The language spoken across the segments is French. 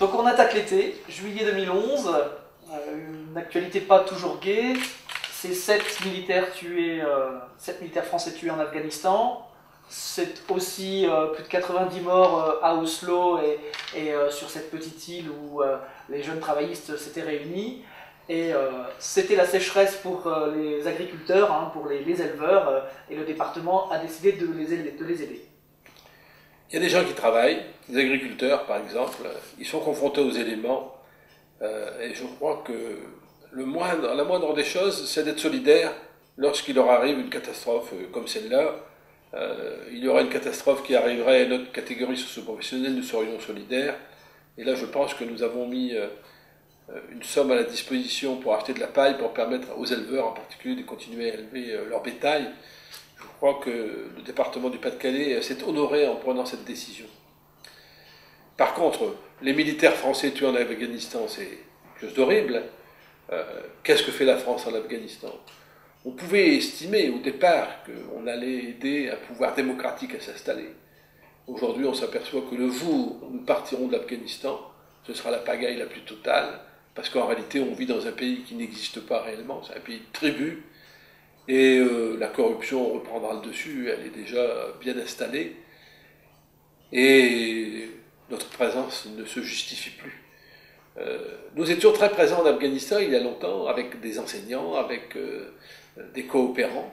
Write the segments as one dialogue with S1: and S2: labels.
S1: Donc on attaque l'été, juillet 2011, une actualité pas toujours gaie, c'est 7 militaires tués, 7 militaires français tués en Afghanistan, c'est aussi plus de 90 morts à Oslo et sur cette petite île où les jeunes travaillistes s'étaient réunis. Et c'était la sécheresse pour les agriculteurs, hein, pour les éleveurs, et le département a décidé de les aider.
S2: Il y a des gens qui travaillent, les agriculteurs par exemple, ils sont confrontés aux éléments, et je crois que la moindre des choses, c'est d'être solidaire lorsqu'il leur arrive une catastrophe comme celle-là. Il y aura une catastrophe qui arriverait à notre catégorie socio-professionnelle, nous serions solidaires. Et là, je pense que nous avons mis une somme à la disposition pour acheter de la paille, pour permettre aux éleveurs en particulier de continuer à élever leur bétail. Je crois que le département du Pas-de-Calais s'est honoré en prenant cette décision. Par contre, les militaires français tués en Afghanistan, c'est quelque chose d'horrible. Qu'est-ce que fait la France en Afghanistan? On pouvait estimer au départ qu'on allait aider un pouvoir démocratique à s'installer. Aujourd'hui, on s'aperçoit que le jour où nous partirons de l'Afghanistan, ce sera la pagaille la plus totale, parce qu'en réalité, on vit dans un pays qui n'existe pas réellement, c'est un pays de tribus, et la corruption reprendra le dessus, elle est déjà bien installée, et notre présence ne se justifie plus. Nous étions très présents en Afghanistan il y a longtemps, avec des enseignants, avec des coopérants.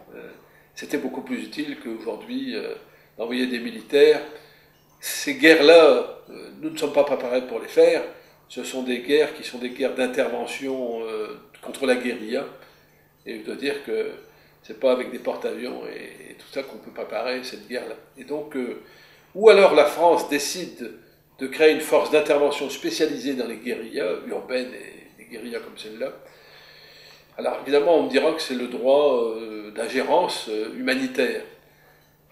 S2: C'était beaucoup plus utile qu'aujourd'hui d'envoyer des militaires. Ces guerres-là, nous ne sommes pas préparés pour les faire. Ce sont des guerres qui sont des guerres d'intervention contre la guérilla. Et je dois dire que c'est pas avec des porte-avions et tout ça qu'on peut préparer cette guerre-là. Et donc, ou alors la France décide de créer une force d'intervention spécialisée dans les guérillas urbaines et des guérillas comme celle-là. Alors évidemment, on me dira que c'est le droit d'ingérence humanitaire.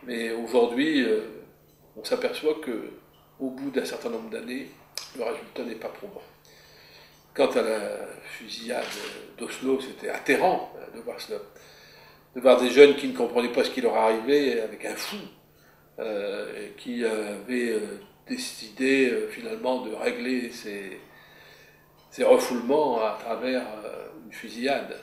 S2: Mais aujourd'hui, on s'aperçoit qu'au bout d'un certain nombre d'années, le résultat n'est pas probant. Quant à la fusillade d'Oslo, c'était atterrant de voir cela. De voir des jeunes qui ne comprenaient pas ce qui leur arrivait avec un fou, qui avait décidé finalement de régler ces refoulements à travers une fusillade.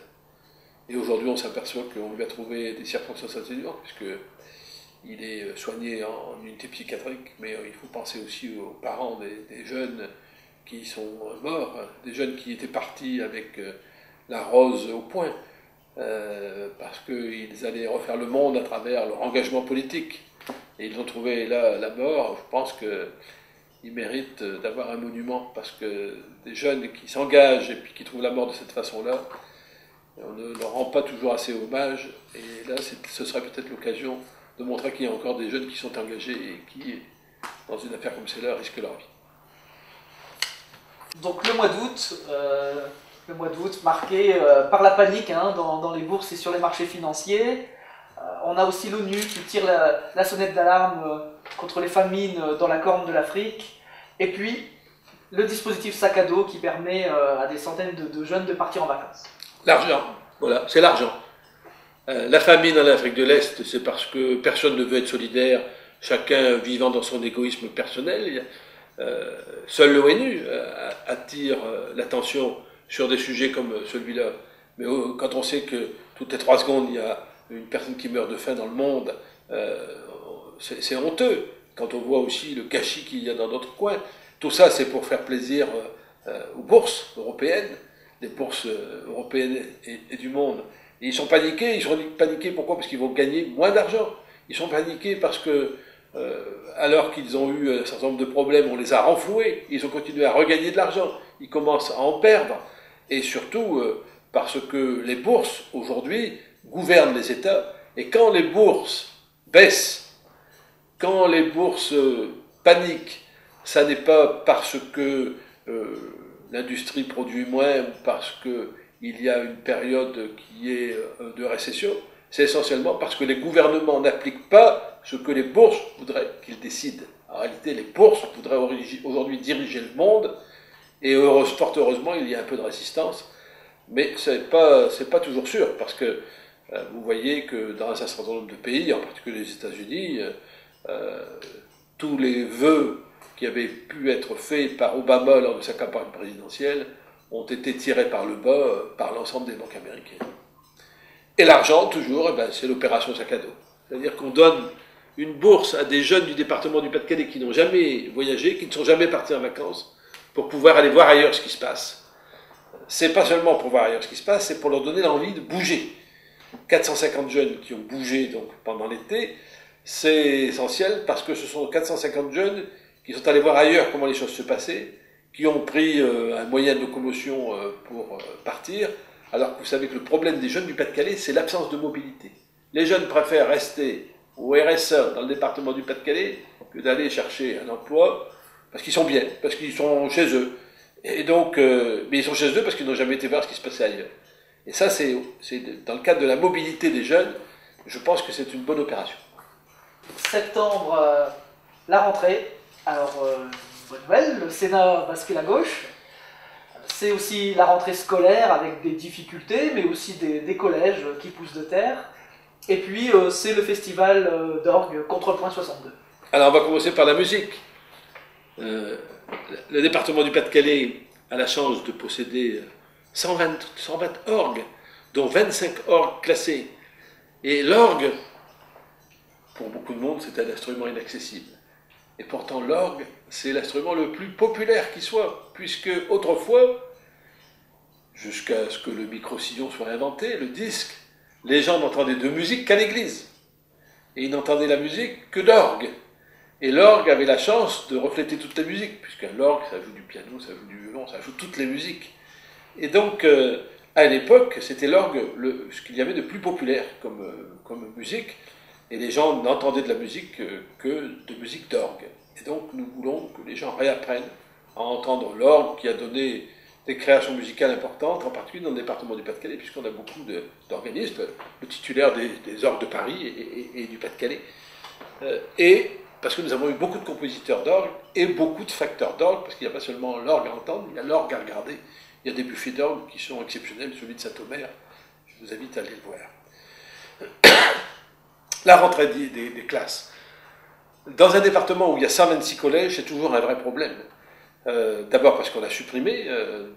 S2: Et aujourd'hui, on s'aperçoit qu'on lui a trouvé des circonstances atténuantes, puisqu'il est soigné en unité psychiatrique, mais il faut penser aussi aux parents des jeunes qui sont morts, des jeunes qui étaient partis avec la rose au poing, parce qu'ils allaient refaire le monde à travers leur engagement politique. Et ils ont trouvé là la mort. Je pense qu'ils méritent d'avoir un monument, parce que des jeunes qui s'engagent et puis qui trouvent la mort de cette façon-là, on ne leur rend pas toujours assez hommage. Et là, ce serait peut-être l'occasion de montrer qu'il y a encore des jeunes qui sont engagés et qui, dans une affaire comme celle-là, risquent leur vie.
S1: Donc le mois d'août marqué par la panique hein, dans les bourses et sur les marchés financiers. On a aussi l'ONU qui tire la sonnette d'alarme contre les famines dans la corne de l'Afrique. Et puis, le dispositif sac à dos qui permet à des centaines de jeunes de partir en vacances.
S2: L'argent, voilà, c'est l'argent. La famine en Afrique de l'Est, c'est parce que personne ne veut être solidaire, chacun vivant dans son égoïsme personnel. Seule l'ONU attire l'attention sur des sujets comme celui-là. Mais quand on sait que toutes les 3 secondes, il y a une personne qui meurt de faim dans le monde, c'est honteux. Quand on voit aussi le gâchis qu'il y a dans d'autres coins. Tout ça, c'est pour faire plaisir aux bourses européennes, les bourses européennes et du monde. Et ils sont paniqués. Ils sont paniqués pourquoi? Parce qu'ils vont gagner moins d'argent. Ils sont paniqués parce que, alors qu'ils ont eu un certain nombre de problèmes, on les a renfloués. Ils ont continué à regagner de l'argent. Ils commencent à en perdre. Et surtout, parce que les bourses, aujourd'hui, gouvernent les États. Et quand les bourses baissent, quand les bourses paniquent, ça n'est pas parce que l'industrie produit moins ou parce qu'il y a une période qui est de récession, c'est essentiellement parce que les gouvernements n'appliquent pas ce que les bourses voudraient qu'ils décident. En réalité, les bourses voudraient aujourd'hui diriger le monde, et fort heureusement, il y a un peu de résistance, mais c'est pas toujours sûr, parce que vous voyez que dans un certain nombre de pays, en particulier les États-Unis, tous les vœux qui avaient pu être faits par Obama lors de sa campagne présidentielle ont été tirés par le bas par l'ensemble des banques américaines. Et l'argent, toujours, c'est l'opération sac à dos. C'est-à-dire qu'on donne une bourse à des jeunes du département du Pas-de-Calais qui n'ont jamais voyagé, qui ne sont jamais partis en vacances, pour pouvoir aller voir ailleurs ce qui se passe. C'est pas seulement pour voir ailleurs ce qui se passe, c'est pour leur donner l'envie de bouger. 450 jeunes qui ont bougé donc, pendant l'été, c'est essentiel parce que ce sont 450 jeunes qui sont allés voir ailleurs comment les choses se passaient, qui ont pris un moyen de locomotion pour partir, alors que vous savez que le problème des jeunes du Pas-de-Calais, c'est l'absence de mobilité. Les jeunes préfèrent rester au RSA dans le département du Pas-de-Calais que d'aller chercher un emploi parce qu'ils sont bien, parce qu'ils sont chez eux. Et donc, mais ils sont chez eux parce qu'ils n'ont jamais été voir ce qui se passait ailleurs. Et ça, c'est dans le cadre de la mobilité des jeunes, je pense que c'est une bonne opération.
S1: Septembre, la rentrée. Alors, bonne nouvelle, le Sénat bascule à gauche. C'est aussi la rentrée scolaire avec des difficultés, mais aussi des collèges qui poussent de terre. Et puis, c'est le festival d'orgue Contrepoint 62.
S2: Alors, on va commencer par la musique. Le département du Pas-de-Calais a la chance de posséder 120 orgues, dont 25 orgues classés. Et l'orgue, pour beaucoup de monde, c'est un instrument inaccessible. Et pourtant, l'orgue, c'est l'instrument le plus populaire qui soit, puisque autrefois, jusqu'à ce que le micro-sillon soit inventé, le disque, les gens n'entendaient de musique qu'à l'église. Et ils n'entendaient la musique que d'orgue. Et l'orgue avait la chance de refléter toute la musique, puisqu'un orgue, ça joue du piano, ça joue du violon, ça joue toutes les musiques. Et donc, à l'époque, c'était l'orgue ce qu'il y avait de plus populaire comme musique, et les gens n'entendaient de la musique que de musique d'orgue. Et donc, nous voulons que les gens réapprennent à entendre l'orgue qui a donné des créations musicales importantes, en particulier dans le département du Pas-de-Calais, puisqu'on a beaucoup d'organistes, le titulaire des orgues de Paris et du Pas-de-Calais. Et parce que nous avons eu beaucoup de compositeurs d'orgue et beaucoup de facteurs d'orgue, parce qu'il n'y a pas seulement l'orgue à entendre, il y a l'orgue à regarder. Il y a des buffets d'orgue qui sont exceptionnels, celui de Saint-Omer. Je vous invite à aller le voir. La rentrée des classes. Dans un département où il y a 126 collèges, c'est toujours un vrai problème. D'abord parce qu'on a supprimé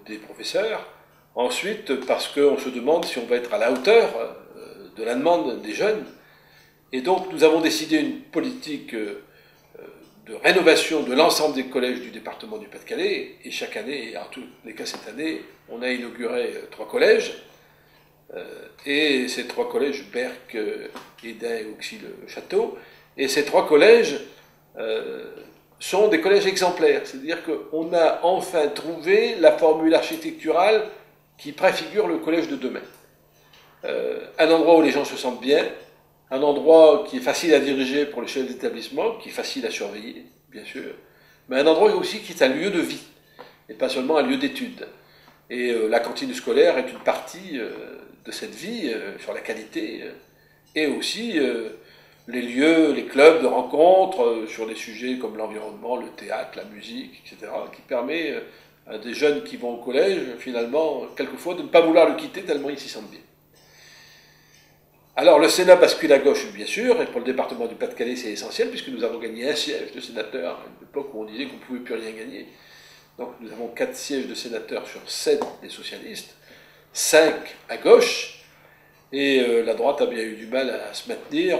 S2: des professeurs, ensuite parce qu'on se demande si on va être à la hauteur de la demande des jeunes. Et donc nous avons décidé une politique de rénovation de l'ensemble des collèges du département du Pas-de-Calais, et chaque année, et en tous les cas cette année, on a inauguré 3 collèges, et ces 3 collèges, Berck, Hesdin et Auxy-le-Château, et ces 3 collèges sont des collèges exemplaires, c'est-à-dire qu'on a enfin trouvé la formule architecturale qui préfigure le collège de demain. Un endroit où les gens se sentent bien, un endroit qui est facile à diriger pour les chefs d'établissement, qui est facile à surveiller, bien sûr, mais un endroit aussi qui est un lieu de vie, et pas seulement un lieu d'études. Et la cantine scolaire est une partie de cette vie sur la qualité, et aussi les lieux, les clubs de rencontres sur des sujets comme l'environnement, le théâtre, la musique, etc., qui permet à des jeunes qui vont au collège, finalement, quelquefois, de ne pas vouloir le quitter tellement ils s'y sentent bien. Alors, le Sénat bascule à gauche, bien sûr, et pour le département du Pas-de-Calais, c'est essentiel, puisque nous avons gagné un siège de sénateur, à une époque où on disait qu'on ne pouvait plus rien gagner. Donc, nous avons 4 sièges de sénateurs sur 7 des socialistes, 5 à gauche, et la droite a bien eu du mal à se maintenir,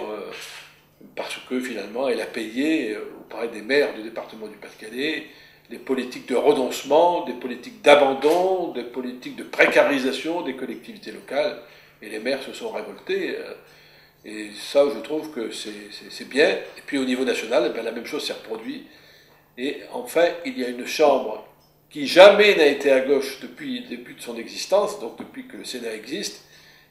S2: parce que, finalement, elle a payé, auprès des maires du département du Pas-de-Calais, des politiques de renoncement, des politiques d'abandon, des politiques de précarisation des collectivités locales, et les maires se sont révoltés, et ça, je trouve que c'est bien. Et puis au niveau national, la même chose s'est reproduite. Et enfin, il y a une chambre qui jamais n'a été à gauche depuis le début de son existence, donc depuis que le Sénat existe,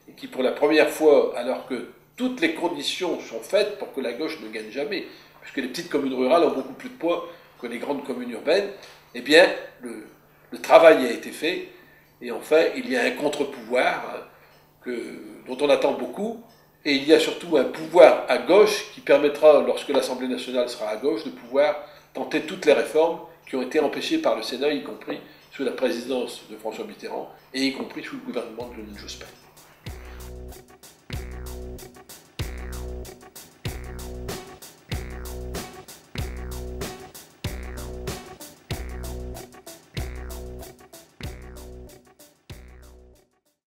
S2: et qui pour la première fois, alors que toutes les conditions sont faites pour que la gauche ne gagne jamais, puisque les petites communes rurales ont beaucoup plus de poids que les grandes communes urbaines, eh bien, le travail a été fait, et enfin, il y a un contre-pouvoir dont on attend beaucoup, et il y a surtout un pouvoir à gauche qui permettra, lorsque l'Assemblée nationale sera à gauche, de pouvoir tenter toutes les réformes qui ont été empêchées par le Sénat, y compris sous la présidence de François Mitterrand, et y compris sous le gouvernement de Lionel Jospin.